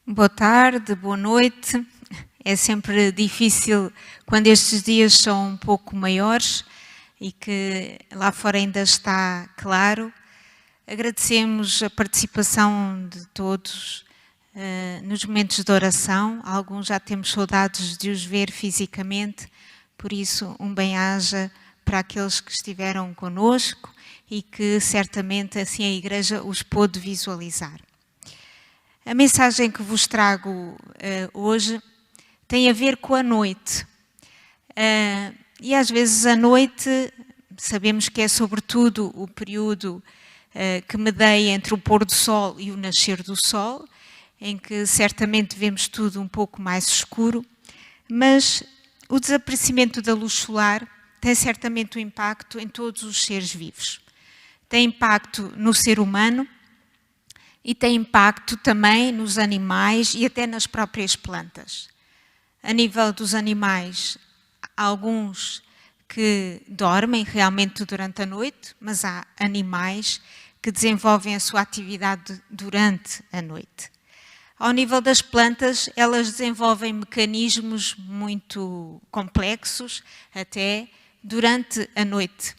Boa tarde, boa noite. É sempre difícil quando estes dias são um pouco maiores e que lá fora ainda está claro. Agradecemos a participação de todos nos momentos de oração. Alguns já temos saudades de os ver fisicamente, por isso um bem-aja para aqueles que estiveram conosco e que certamente assim a Igreja os pôde visualizar. A mensagem que vos trago hoje tem a ver com a noite. E às vezes a noite, sabemos que é sobretudo o período que medeia entre o pôr do sol e o nascer do sol, em que certamente vemos tudo um pouco mais escuro, mas o desaparecimento da luz solar tem certamente um impacto em todos os seres vivos. Tem impacto no ser humano, e tem impacto também nos animais e até nas próprias plantas. A nível dos animais, há alguns que dormem realmente durante a noite, mas há animais que desenvolvem a sua atividade durante a noite. Ao nível das plantas, elas desenvolvem mecanismos muito complexos, até durante a noite.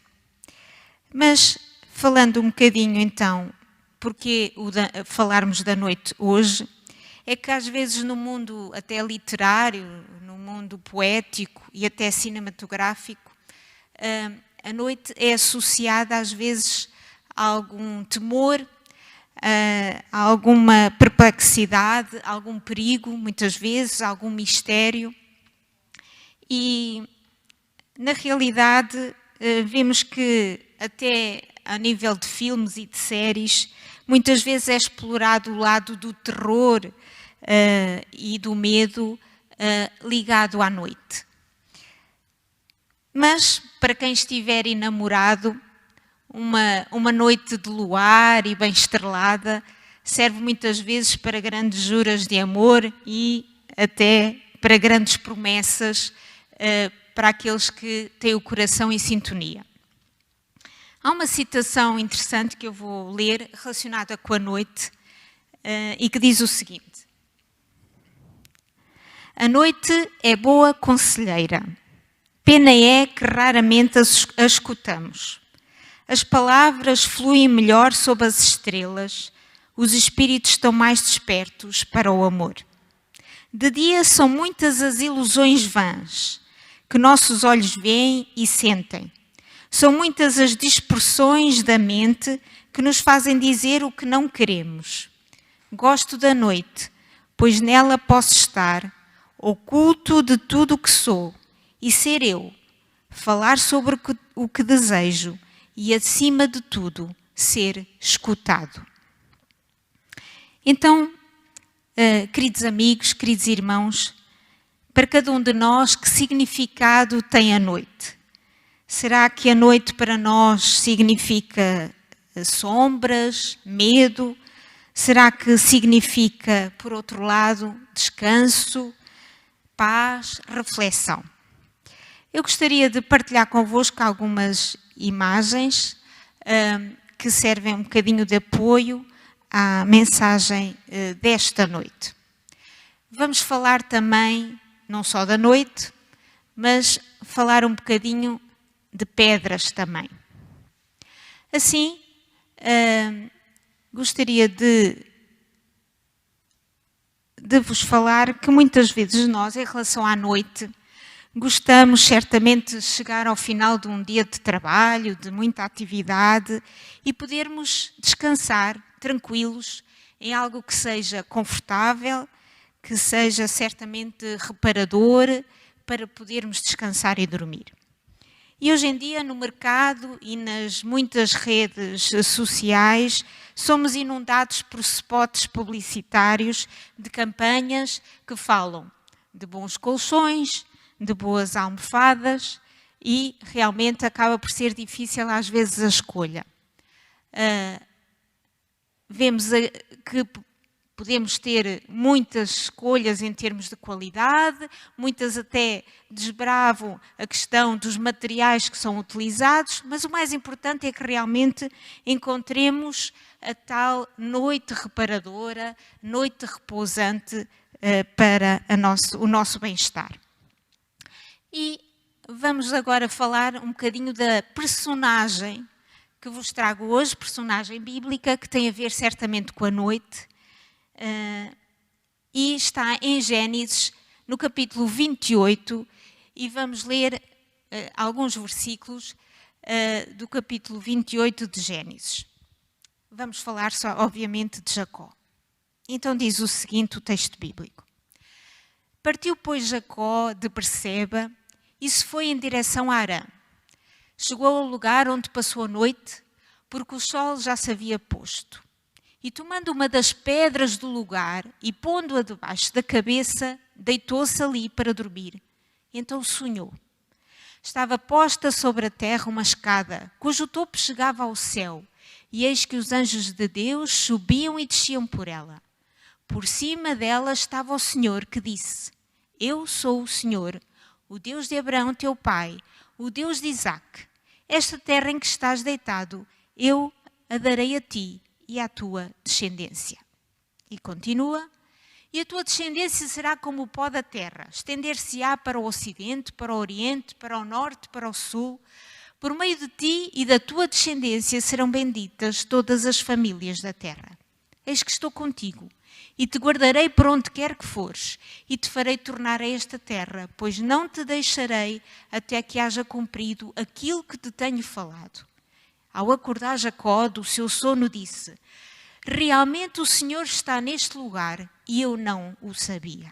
Mas, falando um bocadinho então, porque falarmos da noite hoje, é que às vezes no mundo até literário, no mundo poético e até cinematográfico, a noite é associada às vezes a algum temor, a alguma perplexidade, a algum perigo, muitas vezes, a algum mistério. E na realidade vemos que até a nível de filmes e de séries, muitas vezes é explorado o lado do terror e do medo ligado à noite. Mas, para quem estiver enamorado, uma noite de luar e bem estrelada serve muitas vezes para grandes juras de amor e até para grandes promessas para aqueles que têm o coração em sintonia. Há uma citação interessante que eu vou ler relacionada com a noite e que diz o seguinte: a noite é boa conselheira, pena é que raramente a escutamos. As palavras fluem melhor sob as estrelas, os espíritos estão mais despertos para o amor. De dia são muitas as ilusões vãs que nossos olhos veem e sentem. São muitas as dispersões da mente que nos fazem dizer o que não queremos. Gosto da noite, pois nela posso estar, oculto de tudo o que sou, e ser eu, falar sobre o que desejo e, acima de tudo, ser escutado. Então, queridos amigos, queridos irmãos, para cada um de nós, que significado tem a noite? Será que a noite para nós significa sombras, medo? Será que significa, por outro lado, descanso, paz, reflexão? Eu gostaria de partilhar convosco algumas imagens que servem um bocadinho de apoio à mensagem desta noite. Vamos falar também, não só da noite, mas falar um bocadinho de pedras também. Assim, gostaria de vos falar que muitas vezes nós, em relação à noite, gostamos certamente de chegar ao final de um dia de trabalho, de muita atividade, e podermos descansar tranquilos em algo que seja confortável, que seja certamente reparador, para podermos descansar e dormir. E hoje em dia, no mercado e nas muitas redes sociais, somos inundados por spots publicitários de campanhas que falam de bons colchões, de boas almofadas, e realmente acaba por ser difícil às vezes a escolha. Vemos que podemos ter muitas escolhas em termos de qualidade, muitas até desbravam a questão dos materiais que são utilizados, mas o mais importante é que realmente encontremos a tal noite reparadora, noite repousante para o nosso bem-estar. E vamos agora falar um bocadinho da personagem que vos trago hoje, personagem bíblica, que tem a ver certamente com a noite, e está em Gênesis, no capítulo 28, e vamos ler alguns versículos do capítulo 28 de Gênesis. Vamos falar só, obviamente, de Jacó. Então diz o seguinte, o texto bíblico. Partiu, pois, Jacó de Berseba e se foi em direção a Harã. Chegou ao lugar onde passou a noite, porque o sol já se havia posto. E tomando uma das pedras do lugar e pondo-a debaixo da cabeça, deitou-se ali para dormir. Então sonhou. Estava posta sobre a terra uma escada, cujo topo chegava ao céu, e eis que os anjos de Deus subiam e desciam por ela. Por cima dela estava o Senhor, que disse: Eu sou o Senhor, o Deus de Abraão teu pai, o Deus de Isaque. Esta terra em que estás deitado, eu a darei a ti e à tua descendência. E continua: E a tua descendência será como o pó da terra, estender-se-á para o ocidente, para o oriente, para o norte, para o sul. Por meio de ti e da tua descendência serão benditas todas as famílias da terra. Eis que estou contigo, e te guardarei por onde quer que fores, e te farei tornar a esta terra, pois não te deixarei até que haja cumprido aquilo que te tenho falado. Ao acordar Jacó do seu sono, disse: Realmente o Senhor está neste lugar, e eu não o sabia.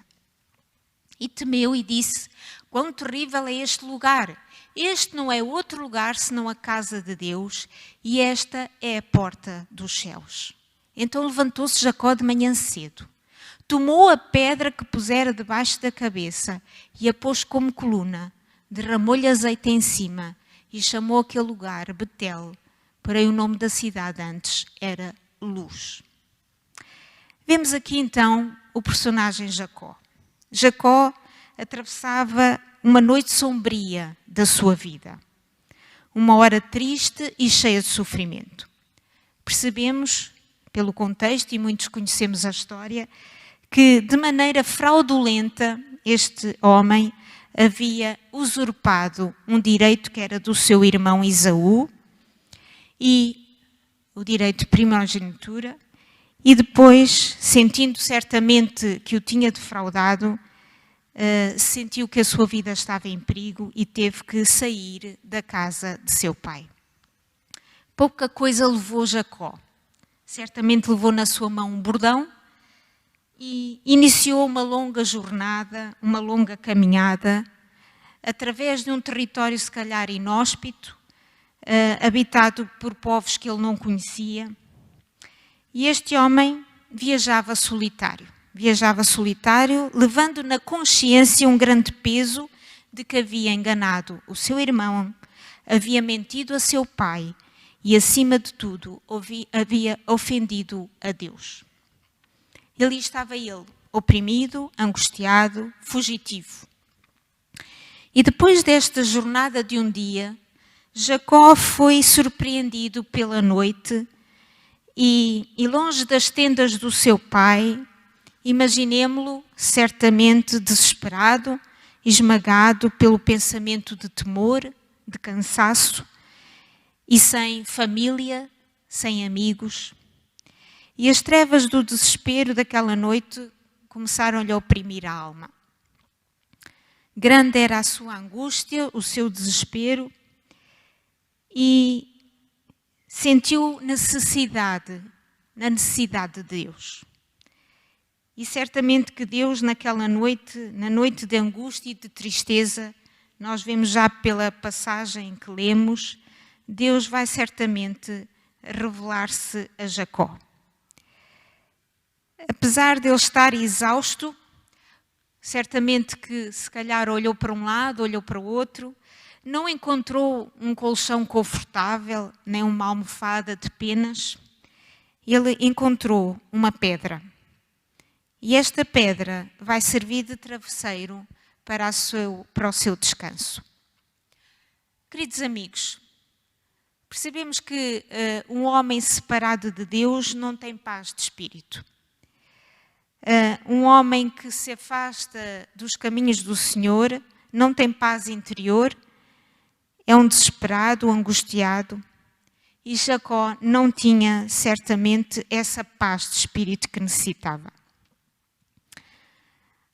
E temeu e disse: Quão terrível é este lugar! Este não é outro lugar senão a casa de Deus, e esta é a porta dos céus. Então levantou-se Jacó de manhã cedo, tomou a pedra que pusera debaixo da cabeça e a pôs como coluna, derramou-lhe azeite em cima e chamou aquele lugar Betel, porém o nome da cidade antes era Luz. Vemos aqui então o personagem Jacó. Jacó atravessava uma noite sombria da sua vida, uma hora triste e cheia de sofrimento. Percebemos, pelo contexto, e muitos conhecemos a história, que de maneira fraudulenta este homem havia usurpado um direito que era do seu irmão Esaú, e o direito de primogenitura, e depois, sentindo certamente que o tinha defraudado, sentiu que a sua vida estava em perigo e teve que sair da casa de seu pai. Pouca coisa levou Jacó. Certamente levou na sua mão um bordão e iniciou uma longa jornada, uma longa caminhada, através de um território se calhar inóspito, habitado por povos que ele não conhecia. E este homem viajava solitário, levando na consciência um grande peso de que havia enganado o seu irmão, havia mentido a seu pai e, acima de tudo, havia ofendido a Deus. Ali estava ele, oprimido, angustiado, fugitivo. E depois desta jornada de um dia, Jacó foi surpreendido pela noite e longe das tendas do seu pai, imaginemo-lo certamente desesperado, esmagado pelo pensamento de temor, de cansaço, e sem família, sem amigos. E as trevas do desespero daquela noite começaram-lhe a oprimir a alma. Grande era a sua angústia, o seu desespero, e sentiu na necessidade de Deus. E certamente que Deus naquela noite, na noite de angústia e de tristeza, nós vemos já pela passagem que lemos, Deus vai certamente revelar-se a Jacó. Apesar de ele estar exausto, certamente que se calhar olhou para um lado, olhou para o outro, não encontrou um colchão confortável, nem uma almofada de penas. Ele encontrou uma pedra. E esta pedra vai servir de travesseiro para o seu descanso. Queridos amigos, percebemos que um homem separado de Deus não tem paz de espírito. Um homem que se afasta dos caminhos do Senhor não tem paz interior, é um desesperado, angustiado. E Jacó não tinha certamente essa paz de espírito que necessitava.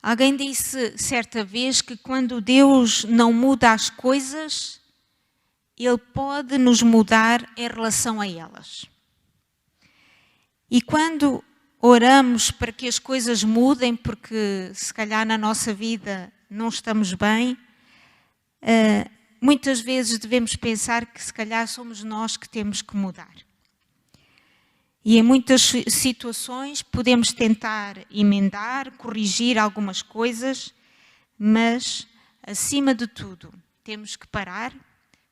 Alguém disse certa vez que quando Deus não muda as coisas, Ele pode nos mudar em relação a elas. E quando oramos para que as coisas mudem, porque se calhar na nossa vida não estamos bem, muitas vezes devemos pensar que se calhar somos nós que temos que mudar. E em muitas situações podemos tentar emendar, corrigir algumas coisas, mas acima de tudo temos que parar,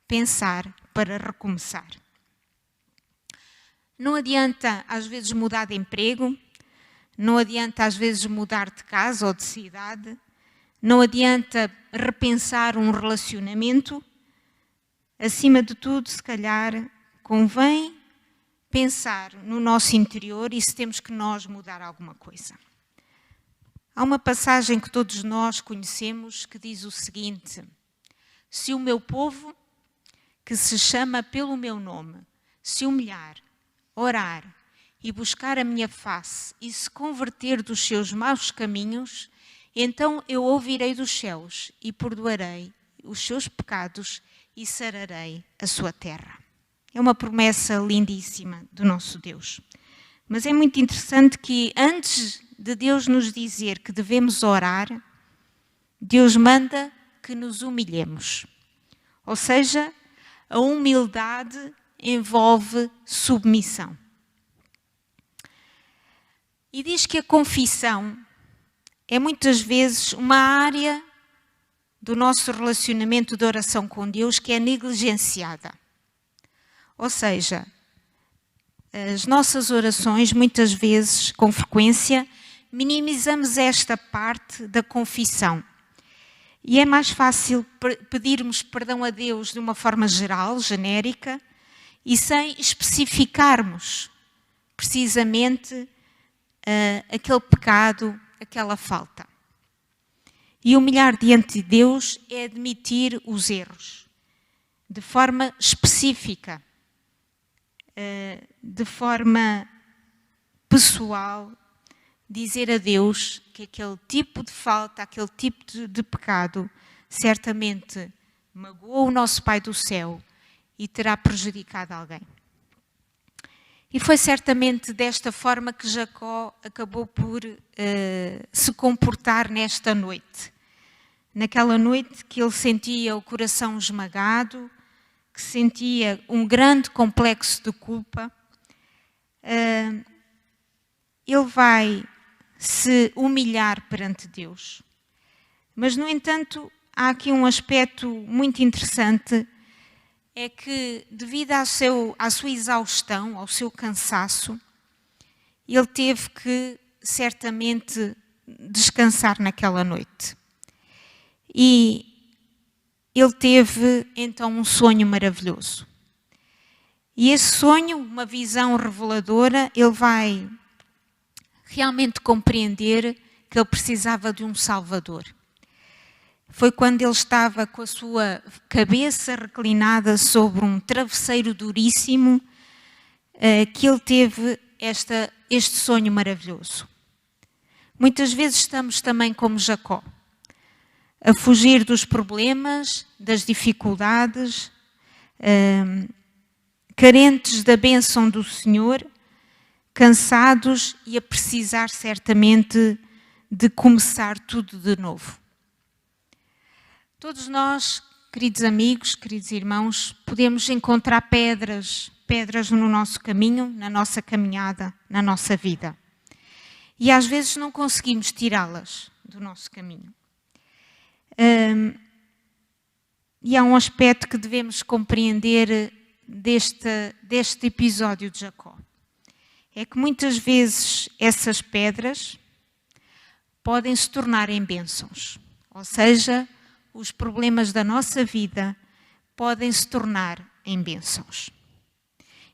pensar para recomeçar. Não adianta às vezes mudar de emprego, não adianta às vezes mudar de casa ou de cidade, não adianta repensar um relacionamento. Acima de tudo, se calhar, convém pensar no nosso interior e se temos que nós mudar alguma coisa. Há uma passagem que todos nós conhecemos que diz o seguinte: se o meu povo, que se chama pelo meu nome, se humilhar, orar e buscar a minha face e se converter dos seus maus caminhos, então eu ouvirei dos céus e perdoarei os seus pecados e sararei a sua terra. É uma promessa lindíssima do nosso Deus. Mas é muito interessante que antes de Deus nos dizer que devemos orar, Deus manda que nos humilhemos. Ou seja, a humildade envolve submissão. E diz que a confissão é muitas vezes uma área do nosso relacionamento de oração com Deus que é negligenciada. Ou seja, as nossas orações, muitas vezes, com frequência, minimizamos esta parte da confissão. E é mais fácil pedirmos perdão a Deus de uma forma geral, genérica, e sem especificarmos precisamente aquele pecado, aquela falta. E humilhar diante de Deus é admitir os erros, de forma específica, de forma pessoal, dizer a Deus que aquele tipo de falta, aquele tipo de pecado, certamente magoou o nosso Pai do céu e terá prejudicado alguém. E foi certamente desta forma que Jacó acabou por se comportar nesta noite. Naquela noite que ele sentia o coração esmagado, que sentia um grande complexo de culpa, ele vai se humilhar perante Deus. Mas, no entanto, há aqui um aspecto muito interessante, é que devido à sua exaustão, ao seu cansaço, ele teve que certamente descansar naquela noite. E ele teve então um sonho maravilhoso. E esse sonho, uma visão reveladora, ele vai realmente compreender que ele precisava de um Salvador. Foi quando ele estava com a sua cabeça reclinada sobre um travesseiro duríssimo que ele teve este sonho maravilhoso. Muitas vezes estamos também como Jacó, a fugir dos problemas, das dificuldades, carentes da bênção do Senhor, cansados e a precisar certamente de começar tudo de novo. Todos nós, queridos amigos, queridos irmãos, podemos encontrar pedras no nosso caminho, na nossa caminhada, na nossa vida. E às vezes não conseguimos tirá-las do nosso caminho. E há um aspecto que devemos compreender deste episódio de Jacó. É que muitas vezes essas pedras podem se tornar em bênçãos. Ou seja, os problemas da nossa vida podem se tornar em bênçãos.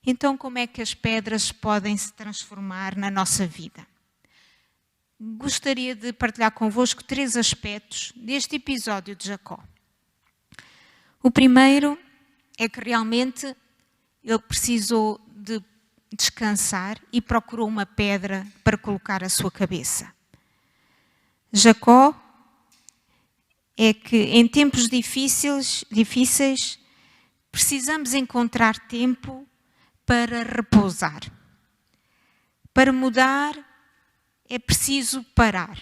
Então, como é que as pedras podem se transformar na nossa vida? Gostaria de partilhar convosco 3 aspectos deste episódio de Jacó. O primeiro é que realmente ele precisou de descansar e procurou uma pedra para colocar a sua cabeça. Jacó é que em tempos difíceis precisamos encontrar tempo para repousar. Para mudar é preciso parar.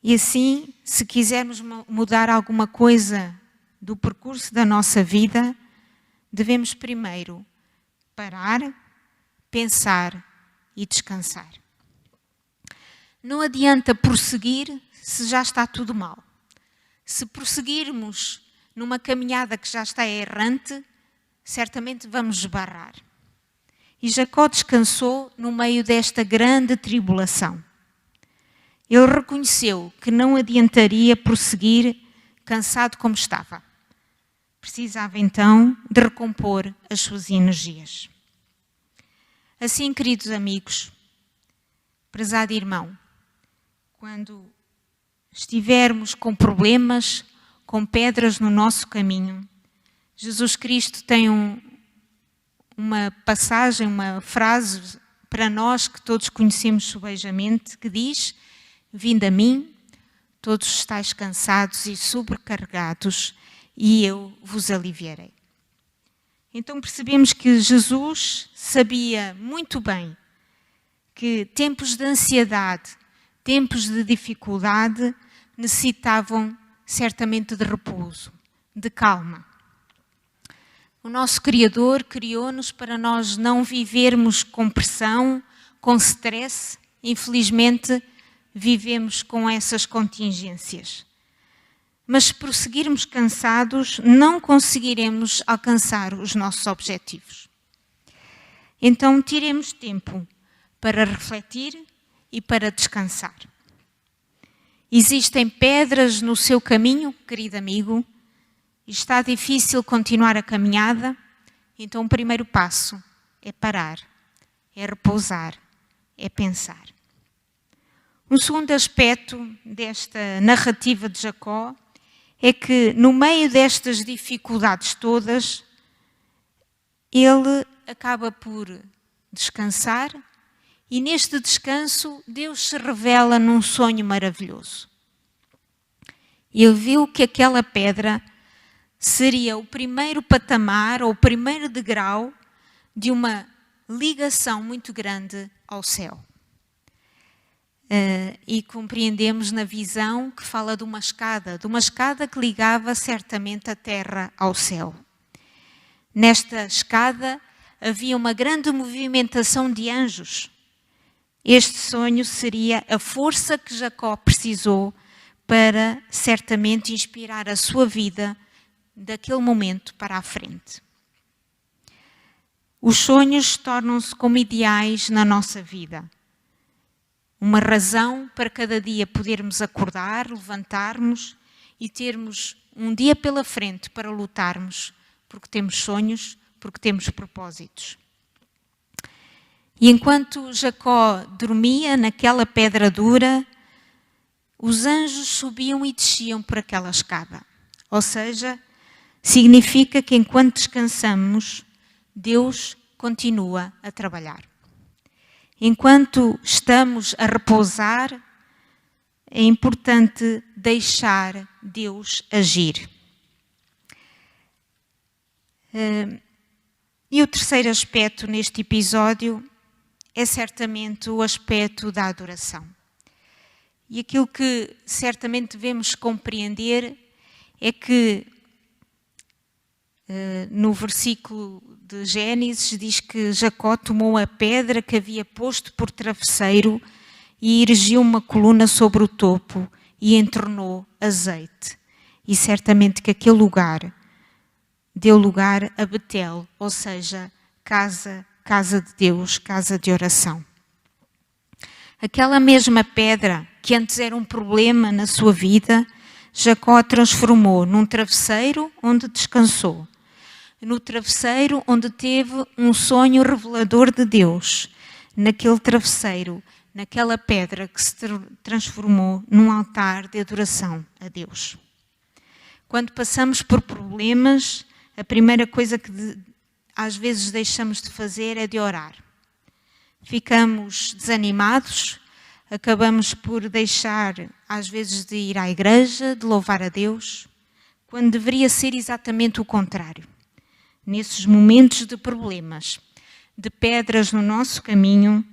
E assim, se quisermos mudar alguma coisa do percurso da nossa vida, devemos primeiro parar, pensar e descansar. Não adianta prosseguir se já está tudo mal. Se prosseguirmos numa caminhada que já está errante, certamente vamos esbarrar. E Jacó descansou no meio desta grande tribulação. Ele reconheceu que não adiantaria prosseguir cansado como estava. Precisava então de recompor as suas energias. Assim, queridos amigos, prezado irmão, quando estivermos com problemas, com pedras no nosso caminho, Jesus Cristo tem uma passagem, uma frase para nós que todos conhecemos subejamente, que diz: "Vinde a mim, todos estáis cansados e sobrecarregados, e eu vos aliviarei." Então percebemos que Jesus sabia muito bem que tempos de ansiedade, tempos de dificuldade necessitavam certamente de repouso, de calma. O nosso Criador criou-nos para nós não vivermos com pressão, com stress. Infelizmente, vivemos com essas contingências. Mas se prosseguirmos cansados, não conseguiremos alcançar os nossos objetivos. Então, tiremos tempo para refletir e para descansar. Existem pedras no seu caminho, querido amigo? Está difícil continuar a caminhada? Então o primeiro passo é parar, é repousar, é pensar. Um segundo aspecto desta narrativa de Jacó é que no meio destas dificuldades todas, ele acaba por descansar e neste descanso Deus se revela num sonho maravilhoso. Ele viu que aquela pedra seria o primeiro patamar ou o primeiro degrau de uma ligação muito grande ao céu. E compreendemos na visão que fala de uma escada que ligava certamente a terra ao céu. Nesta escada havia uma grande movimentação de anjos. Este sonho seria a força que Jacó precisou para certamente inspirar a sua vida daquele momento para a frente. Os sonhos tornam-se como ideais na nossa vida. Uma razão para cada dia podermos acordar, levantarmos e termos um dia pela frente para lutarmos, porque temos sonhos, porque temos propósitos. E enquanto Jacó dormia naquela pedra dura, os anjos subiam e desciam por aquela escada. Ou seja, significa que enquanto descansamos, Deus continua a trabalhar. Enquanto estamos a repousar, é importante deixar Deus agir. E o terceiro aspecto neste episódio é certamente o aspecto da adoração. E aquilo que certamente devemos compreender é que no versículo de Gênesis diz que Jacó tomou a pedra que havia posto por travesseiro e erigiu uma coluna sobre o topo e entornou azeite. E certamente que aquele lugar deu lugar a Betel, ou seja, casa de Deus, casa de oração. Aquela mesma pedra que antes era um problema na sua vida, Jacó a transformou num travesseiro onde descansou. no travesseiro onde teve um sonho revelador de Deus, naquele travesseiro, naquela pedra que se transformou num altar de adoração a Deus. Quando passamos por problemas, a primeira coisa que às vezes deixamos de fazer é de orar. Ficamos desanimados, acabamos por deixar às vezes de ir à igreja, de louvar a Deus, quando deveria ser exatamente o contrário. Nesses momentos de problemas, de pedras no nosso caminho,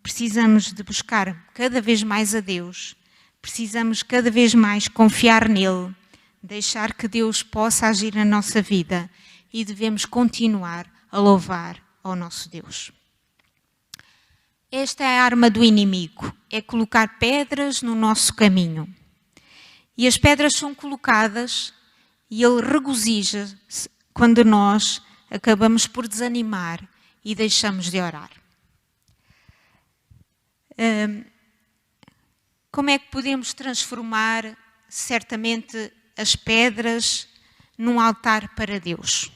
precisamos de buscar cada vez mais a Deus, precisamos cada vez mais confiar nele, deixar que Deus possa agir na nossa vida e devemos continuar a louvar ao nosso Deus. Esta é a arma do inimigo, é colocar pedras no nosso caminho. E as pedras são colocadas e ele regozija-se quando nós acabamos por desanimar e deixamos de orar. Como é que podemos transformar certamente as pedras num altar para Deus?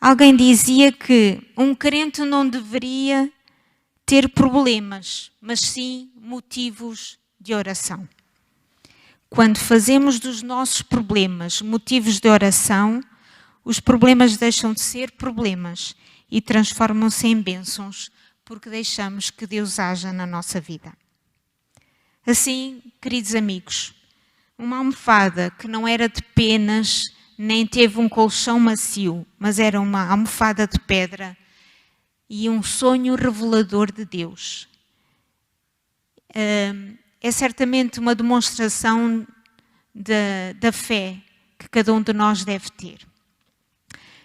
Alguém dizia que um crente não deveria ter problemas, mas sim motivos de oração. Quando fazemos dos nossos problemas motivos de oração, os problemas deixam de ser problemas e transformam-se em bênçãos, porque deixamos que Deus haja na nossa vida. Assim, queridos amigos, uma almofada que não era de penas, nem teve um colchão macio, mas era uma almofada de pedra e um sonho revelador de Deus. É certamente uma demonstração da fé que cada um de nós deve ter.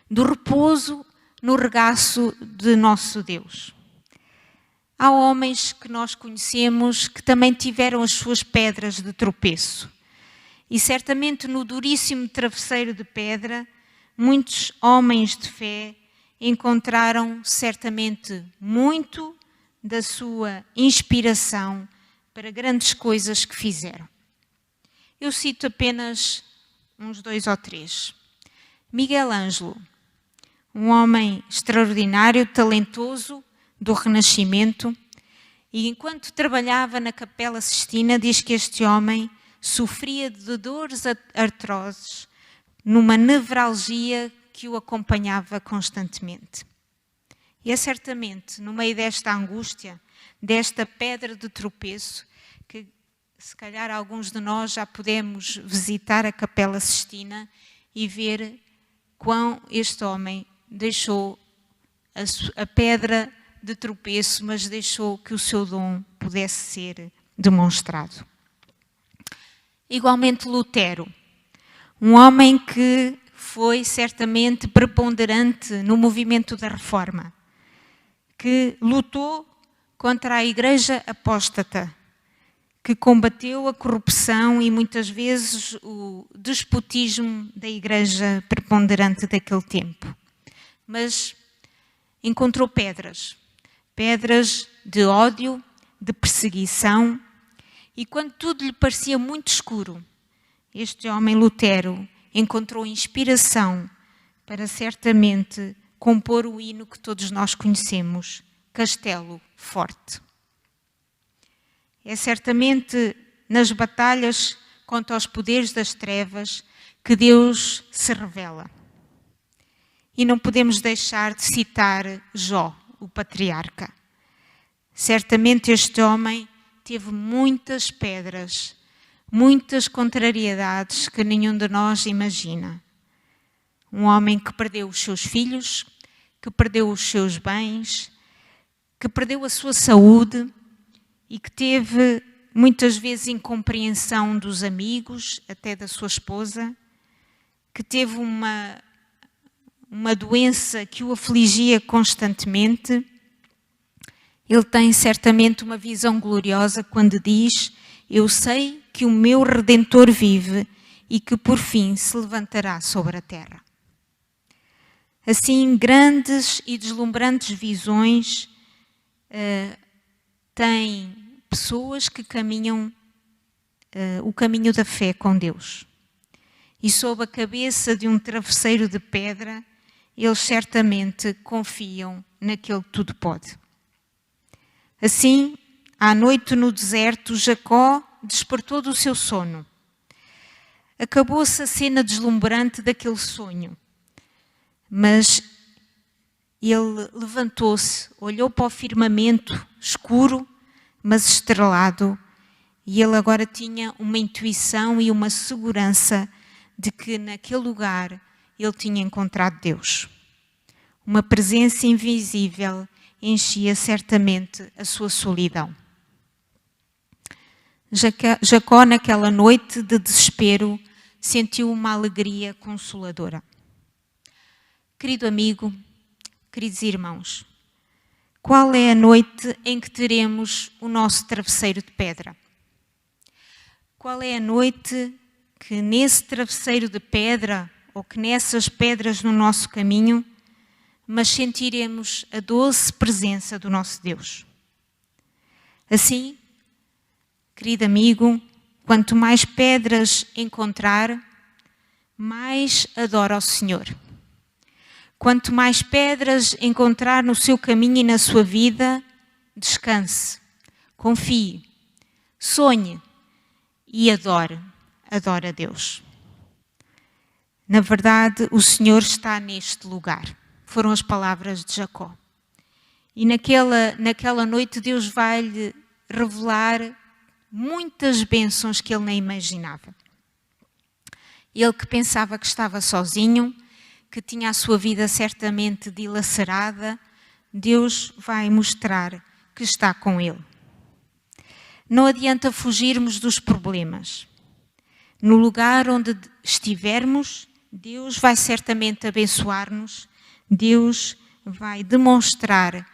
Do repouso no regaço de nosso Deus. Há homens que nós conhecemos que também tiveram as suas pedras de tropeço. E certamente no duríssimo travesseiro de pedra, muitos homens de fé encontraram certamente muito da sua inspiração para grandes coisas que fizeram. Eu cito apenas uns 2 ou 3. Miguel Ângelo, um homem extraordinário, talentoso, do Renascimento, e enquanto trabalhava na Capela Sistina, diz que este homem sofria de dores artroses, numa nevralgia que o acompanhava constantemente. E é certamente no meio desta angústia, desta pedra de tropeço, que se calhar alguns de nós já podemos visitar a Capela Sistina e ver quão este homem deixou a pedra de tropeço, mas deixou que o seu dom pudesse ser demonstrado. Igualmente Lutero, um homem que foi certamente preponderante no movimento da Reforma, que lutou contra a Igreja apóstata, que combateu a corrupção e muitas vezes o despotismo da Igreja preponderante daquele tempo. Mas encontrou pedras de ódio, de perseguição, e quando tudo lhe parecia muito escuro, este homem Lutero encontrou inspiração para certamente compor o hino que todos nós conhecemos, Castelo Forte. É certamente nas batalhas contra os poderes das trevas que Deus se revela. E não podemos deixar de citar Jó, o patriarca. Certamente este homem teve muitas pedras, muitas contrariedades que nenhum de nós imagina. Um homem que perdeu os seus filhos, que perdeu os seus bens, que perdeu a sua saúde e que teve muitas vezes incompreensão dos amigos, até da sua esposa, que teve uma doença que o afligia constantemente. Ele tem certamente uma visão gloriosa quando diz: eu sei que o meu Redentor vive e que por fim se levantará sobre a terra. Assim, grandes e deslumbrantes visões têm pessoas que caminham o caminho da fé com Deus. e sob a cabeça de um travesseiro de pedra, eles certamente confiam naquele que tudo pode. Assim, à noite no deserto, Jacó despertou do seu sono. Acabou-se a cena deslumbrante daquele sonho, mas ele levantou-se, olhou para o firmamento escuro, mas estrelado, e ele agora tinha uma intuição e uma segurança de que naquele lugar ele tinha encontrado Deus. Uma presença invisível enchia certamente a sua solidão. Jacó, naquela noite de desespero, sentiu uma alegria consoladora. Querido amigo, queridos irmãos, qual é a noite em que teremos o nosso travesseiro de pedra? Qual é a noite que nesse travesseiro de pedra, ou que nessas pedras no nosso caminho, mas sentiremos a doce presença do nosso Deus? Assim, querido amigo, quanto mais pedras encontrar, mais adora ao Senhor. Quanto mais pedras encontrar no seu caminho e na sua vida, descanse, confie, sonhe e adore a Deus. Na verdade, o Senhor está neste lugar. Foram as palavras de Jacó. E naquela noite Deus vai-lhe revelar muitas bênçãos que ele nem imaginava. Ele que pensava que estava sozinho, que tinha a sua vida certamente dilacerada, Deus vai mostrar que está com ele. Não adianta fugirmos dos problemas. No lugar onde estivermos, Deus vai certamente abençoar-nos, Deus vai demonstrar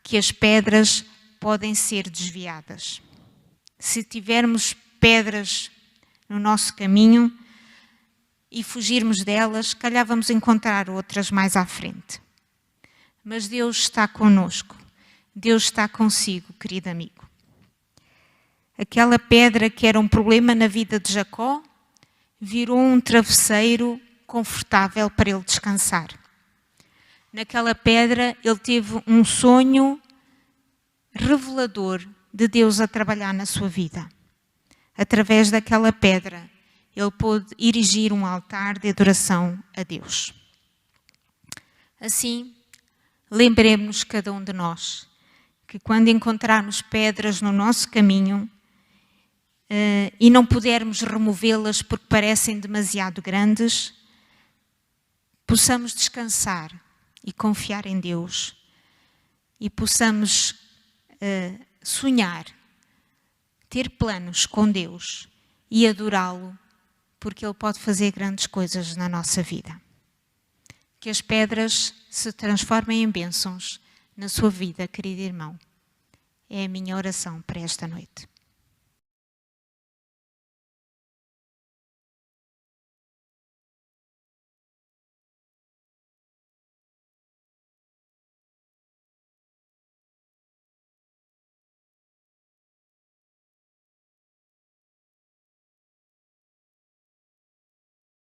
que as pedras podem ser desviadas. Se tivermos pedras no nosso caminho e fugirmos delas, calhar vamos encontrar outras mais à frente. Mas Deus está conosco, Deus está consigo, querido amigo. Aquela pedra que era um problema na vida de Jacó, virou um travesseiro confortável para ele descansar. Naquela pedra ele teve um sonho revelador de Deus a trabalhar na sua vida. Através daquela pedra, ele pôde erigir um altar de adoração a Deus. Assim, lembremos-nos cada um de nós que quando encontrarmos pedras no nosso caminho e não pudermos removê-las porque parecem demasiado grandes, possamos descansar e confiar em Deus e possamos sonhar, ter planos com Deus e adorá-lo, porque Ele pode fazer grandes coisas na nossa vida. Que as pedras se transformem em bênçãos na sua vida, querido irmão. É a minha oração para esta noite.